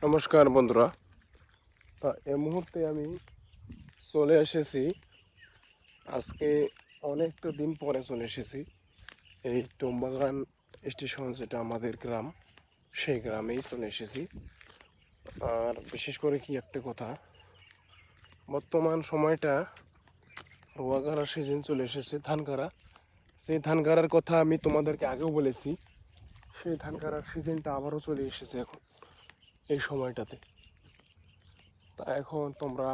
নমস্কার বন্ধুরা। এই মুহূর্তে আমি চলে এসেছি, আজকে অনেকটা দিন পরে চলে এসেছি এই টুমবাগান স্টেশন, যেটা আমাদের গ্রাম, সেই গ্রামেই চলে এসেছি। আর বিশেষ করে কি একটা কথা, বর্তমান সময়টা রোয়া গাড়ার সিজন চলে এসেছে, ধান গাড়া। সেই ধান গাড়ার কথা আমি তোমাদেরকে আগেও বলেছি, সেই ধান গাড়ার সিজনটা আবারও চলে এসেছে এখন এই সময়টাতে। তা এখন তোমরা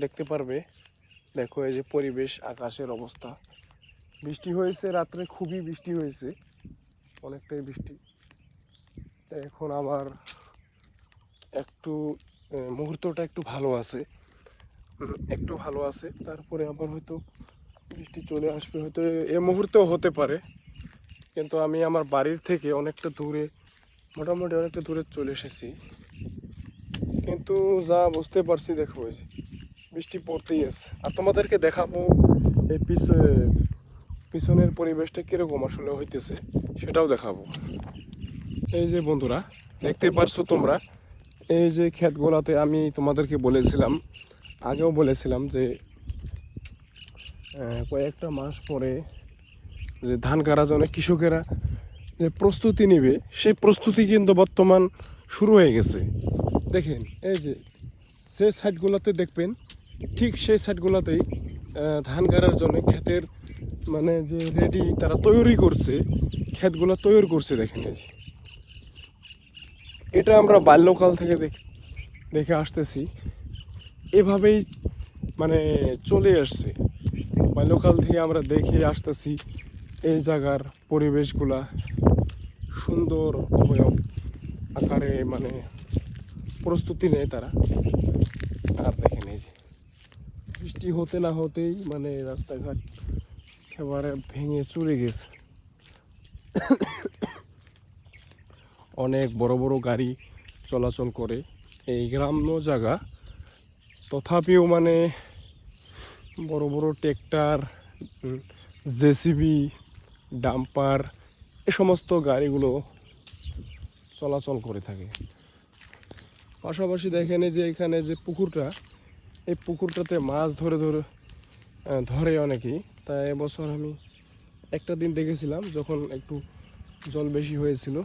দেখতে পারবে, দেখো এই যে পরিবেশ, আকাশের অবস্থা। বৃষ্টি হয়েছে রাত্রে, খুবই বৃষ্টি হয়েছে, অনেকটাই বৃষ্টি। এখন আবার একটু মুহূর্তটা একটু ভালো আছে, একটু ভালো আছে, তারপরে আবার হয়তো বৃষ্টি চলে আসবে, হয়তো এ মুহূর্তেও হতে পারে। কিন্তু আমি আমার বাড়ির থেকে অনেকটা দূরে, মোটামুটি অনেকটা দূরে চলে এসেছি, কিন্তু যা বুঝতে পারছি, দেখো এই যে বৃষ্টি পড়তেই আছে। আর তোমাদেরকে দেখাবো এই পিছনের পরিবেশটা কিরকম আসলে হইতেছে, সেটাও দেখাবো। এই যে বন্ধুরা, দেখতে পারছো তোমরা, এই যে ক্ষেতগুলাতে আমি তোমাদেরকে বলেছিলাম, আগেও বলেছিলাম যে কয়েকটা মাস পরে যে ধান কাটার জন্য কৃষকেরা যে প্রস্তুতি নেবে, সেই প্রস্তুতি কিন্তু বর্তমান শুরু হয়ে গেছে। দেখেন এই যে সাইডগুলোতে দেখবেন, ঠিক সেই সাইডগুলোতেই ধান গাড়ার জন্য ক্ষেতের মানে যে রেডি, তারা তৈরি করছে, ক্ষেতগুলো তৈরি করছে। দেখেন এই যে, এটা আমরা বাল্যকাল থেকে দেখে আসতেছি, এভাবেই মানে চলে আসছে। বাল্যকাল থেকে আমরা দেখে আসতেছি এই জায়গার পরিবেশগুলা সুন্দর অবয়ব আকারে মানে প্রস্তুতি নেয় তারা। আর দেখেন এই যে বৃষ্টি হতে না হতেই মানে রাস্তাঘাট একেবারে ভেঙে চুরে গেছে। অনেক বড় বড় গাড়ি চলাচল করে এই গ্রাম্য জায়গা, তথাপিও মানে বড় বড় ট্রেক্টর, জেসিবি, ডাম্পার, এ সমস্ত গাড়িগুলো চলাচল করে থাকে। পাশাপাশি দেখেন যে এখানে যে পুকুরটা, এই পুকুরটাতে মাছ ধরে অনেকেই। তাই এবছর আমি একটা দিন দেখেছিলাম, যখন একটু জল বেশি হয়েছিল,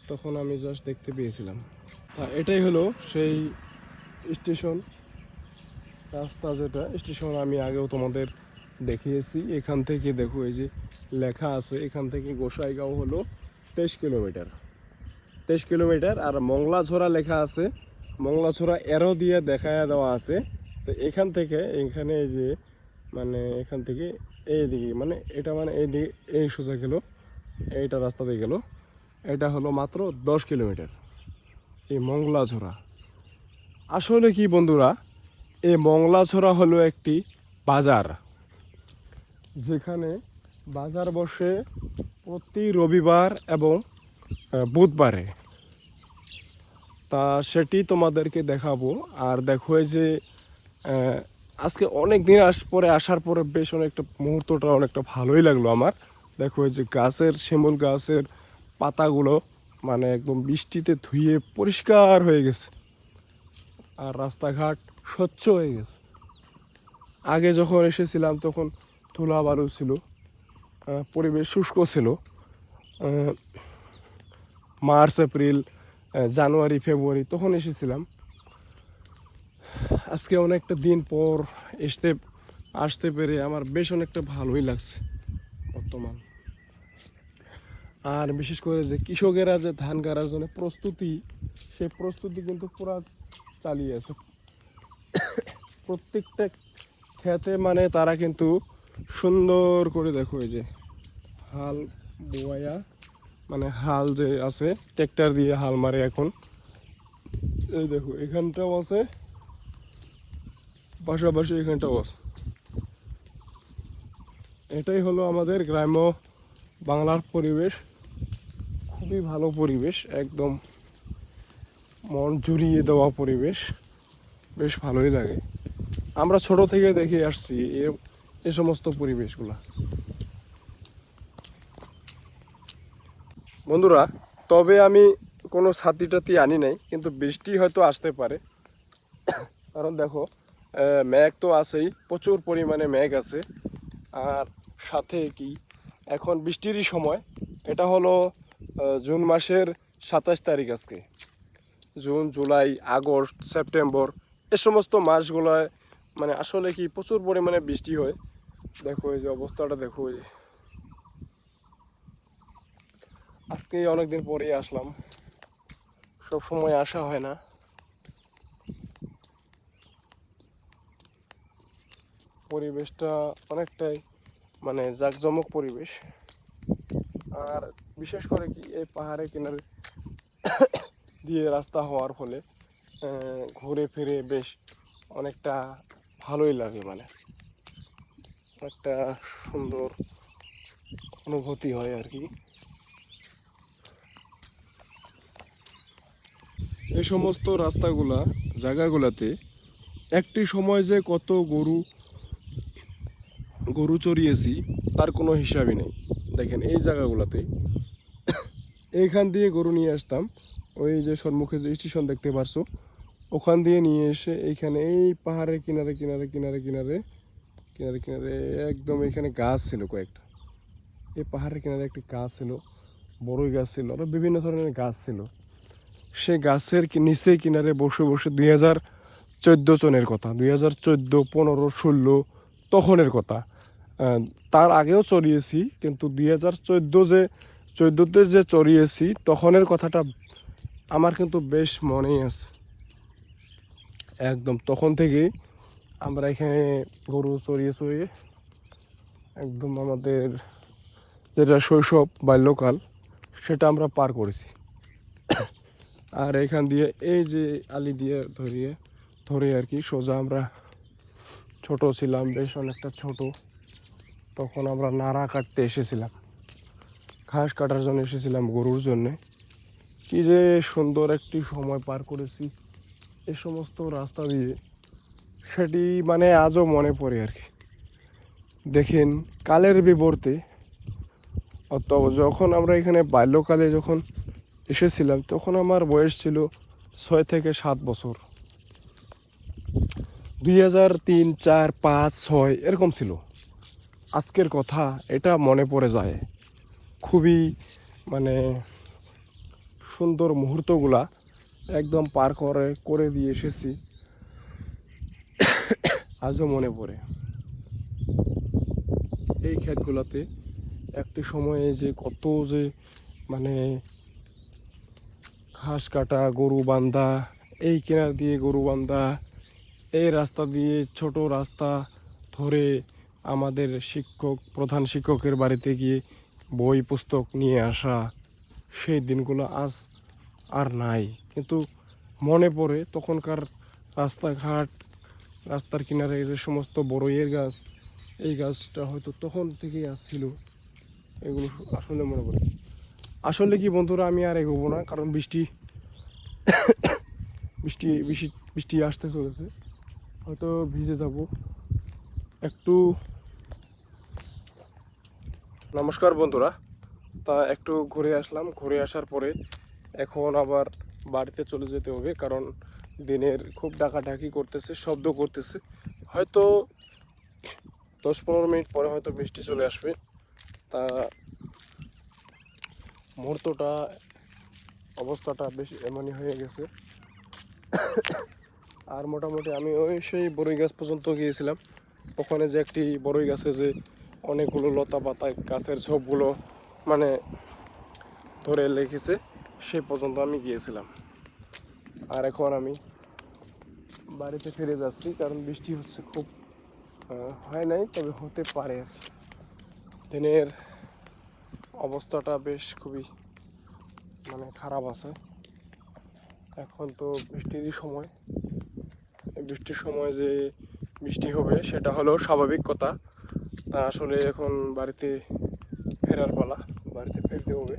তখন আমি জাস্ট দেখতে পেয়েছিলাম। তা এটাই হলো সেই স্টেশন, রাস্তা, যেটা স্টেশন আমি আগেও তোমাদের দেখিয়েছি। এখান থেকে দেখো এই যে লেখা আছে, এখান থেকে গোসাইগাঁও হলো 23 কিলোমিটার, 23 কিলোমিটার। আর মংলাছড়া লেখা আছে, মংলাছড়া এরো দিয়ে দেখা দেওয়া আছে। তো এখান থেকে এখানে এই যে মানে এখান থেকে এইদিকে, মানে এটা মানে এইদিকে এই সোজা গেল, এইটা রাস্তা দিয়ে গেল, এটা হলো মাত্র 10 কিলোমিটার এই মংলাছড়া। আসলে কি বন্ধুরা, এই মংলাছড়া হলো একটি বাজার, যেখানে বাজার বসে প্রতি রবিবার এবং বুধবারে। তা সেটি তোমাদেরকে দেখাবো। আর দেখো এই যে আজকে অনেক দিন পরে আসার পরে বেশ অনেকটা মুহূর্তটা অনেকটা ভালোই লাগলো আমার। দেখো এই যে গাছের, শিমুল গাছের পাতাগুলো মানে একদম বৃষ্টিতে ধুয়ে পরিষ্কার হয়ে গেছে, আর রাস্তাঘাট স্বচ্ছ হয়ে গেছে। আগে যখন এসেছিলাম তখন ধুলা বালু ছিল, পরিবেশ শুষ্ক ছিল। মার্চ, এপ্রিল, জানুয়ারি, ফেব্রুয়ারি তখন এসেছিলাম। আজকে অনেকটা দিন পর আসতে পেরে আমার বেশ অনেকটা ভালোই লাগছে বর্তমান। আর বিশেষ করে যে কৃষকেরা যে ধান গাড়ার জন্য প্রস্তুতি, সেই প্রস্তুতি কিন্তু পুরা চালিয়ে আছে। প্রত্যেকটা ক্ষেতে মানে তারা কিন্তু সুন্দর করে, দেখো এই যে হাল বোয়া, মানে হাল যে আছে, ট্রেক্টর দিয়ে হাল মারে এখন। এই দেখো এখানটাও আছে, পাশাপাশি এখানটাও আছে। এটাই হলো আমাদের গ্রাম্য বাংলার পরিবেশ, খুবই ভালো পরিবেশ, একদম মন জুড়িয়ে দেওয়া পরিবেশ, বেশ ভালোই লাগে। আমরা ছোট থেকে দেখে আসছি এ সমস্ত পরিবেশগুলা। বন্ধুরা, তবে আমি কোনো ছাতি টাতি আনি নাই, কিন্তু বৃষ্টি হয়তো আসতে পারে। কারণ দেখো মেঘ তো আছেই, প্রচুর পরিমাণে মেঘ আছে। আর সাথে কি এখন বৃষ্টিরই সময়। এটা হলো জুন মাসের 27 তারিখ আজকে। জুন, জুলাই, আগস্ট, সেপ্টেম্বর এ সমস্ত মাসগুলোয় মানে আসলে কি প্রচুর পরিমাণে বৃষ্টি হয়। দেখো এই যে অবস্থাটা দেখো, এই যে আজকে অনেকদিন পরেই আসলাম, সব সময় আসা হয় না। পরিবেশটা অনেকটাই মানে জাঁকজমক পরিবেশ। আর বিশেষ করে কি এই পাহাড়ের কিনারে দিয়ে রাস্তা হওয়ার ফলে ঘুরে ফিরে বেশ অনেকটা ভালোই লাগে, মানে একটা সুন্দর অনুভূতি হয় আর কি। এই সমস্ত রাস্তাগুলা জায়গাগুলাতে একটি সময় যে কত গরু চড়িয়েছি তার কোনো হিসাবই নেই। দেখেন এই জায়গাগুলোতে এইখান দিয়ে গরু নিয়ে আসতাম, ওই যে সম্মুখে যে স্টেশন দেখতে পারছো ওখান দিয়ে নিয়ে এসে এইখানে এই পাহাড়ের কিনারে কিনারে কিনারে কিনারে কিনারে কিনারে একদম এখানে গাছ ছিল কয়েকটা। এই পাহাড়ের কিনারে একটি গাছ ছিল, বড়ই গাছ ছিল, আরও বিভিন্ন ধরনের গাছ ছিল। সে গাছের নিচে কিনারে বসে বসে 2014 সনের কথা, 2014, 15, 16 তখনের কথা। তার আগেও চড়িয়েছি, কিন্তু 2014 যে চড়িয়েছি তখনের কথাটা আমার কিন্তু বেশ মনেই আছে। একদম তখন থেকেই আমরা এখানে গরু চড়িয়ে একদম আমাদের যেটা শৈশব বাল্যকাল সেটা আমরা পার করেছি। আর এখান দিয়ে এই যে আলি দিয়ে ধরে আর কি সোজা আমরা ছোট ছিলাম, বেশ অনেকটা ছোট, তখন আমরা নাড়া কাটতে এসেছিলাম, ঘাস কাটার জন্য এসেছিলাম গরুর জন্যে। কি যে সুন্দর একটি সময় পার করেছি এ সমস্ত রাস্তা দিয়ে, সেটি মানে আজও মনে পড়ে আর কি। দেখেন কালের বিবর্তে যখন আমরা এখানে বাল্যকালে যখন এসেছিলাম তখন আমার বয়স ছিল 6 থেকে 7 বছর। 2003, 4, 5, 6 এরকম ছিল। আজকের কথা এটা মনে পড়ে যায়, খুবই মানে সুন্দর মুহূর্তগুলা একদম পার করে দিয়ে এসেছি, আজও মনে পড়ে। এই ক্ষেতগুলোতে একটি সময়ে যে কত যে মানে ঘাস কাটা, গরু বান্ধা, এই কিনার দিয়ে গরু বান্ধা, এই রাস্তা দিয়ে ছোট রাস্তা ধরে আমাদের প্রধান শিক্ষকের বাড়িতে গিয়ে বই পুস্তক নিয়ে আসা, সেই দিনগুলো আজ আর নাই। কিন্তু মনে পড়ে তখনকার রাস্তাঘাট, রাস্তার কিনারে যে সমস্ত বড়ইয়ের গাছ, এই গাছটা হয়তো তখন থেকেই আসছিল, এগুলো আসলে মনে পড়ে। আসলে কি বন্ধুরা, আমি আর এগোবো না, কারণ বৃষ্টি বৃষ্টি বৃষ্টি বৃষ্টি আসতে চলেছে, হয়তো ভিজে যাব একটু। নমস্কার বন্ধুরা, তা একটু ঘুরে আসলাম, ঘুরে আসার পরে এখন আবার বাড়িতে চলে যেতে হবে, কারণ দিনের খুব ডাকাডাকি করতেছে, শব্দ করতেছে। হয়তো 10-15 মিনিট পরে হয়তো বৃষ্টি চলে আসবে। তা মুহূর্তটা অবস্থাটা বেশ এমনই হয়ে গেছে। আর মোটামুটি আমি ওই সেই বড়ই গাছ পর্যন্ত গিয়েছিলাম, ওখানে যে একটি বড়ই গাছে যে অনেকগুলো লতা পাতা গাছের ঝোপগুলো মানে ধরে লেগেছে, সে পর্যন্ত আমি গিয়েছিলাম। আর এখন আমি বাড়িতে ফিরে যাচ্ছি, কারণ বৃষ্টি হচ্ছে খুব, হয় নাই তবে হতে পারে আর কি। দিনের অবস্থাটা বেশ খুবই মানে খারাপ আছে। এখন তো বৃষ্টিরই সময়, বৃষ্টির সময় যে বৃষ্টি হবে সেটা হলো স্বাভাবিক কথা। তা আসলে এখন বাড়িতে ফেরার পালা, বাড়িতে ফিরতে হবে।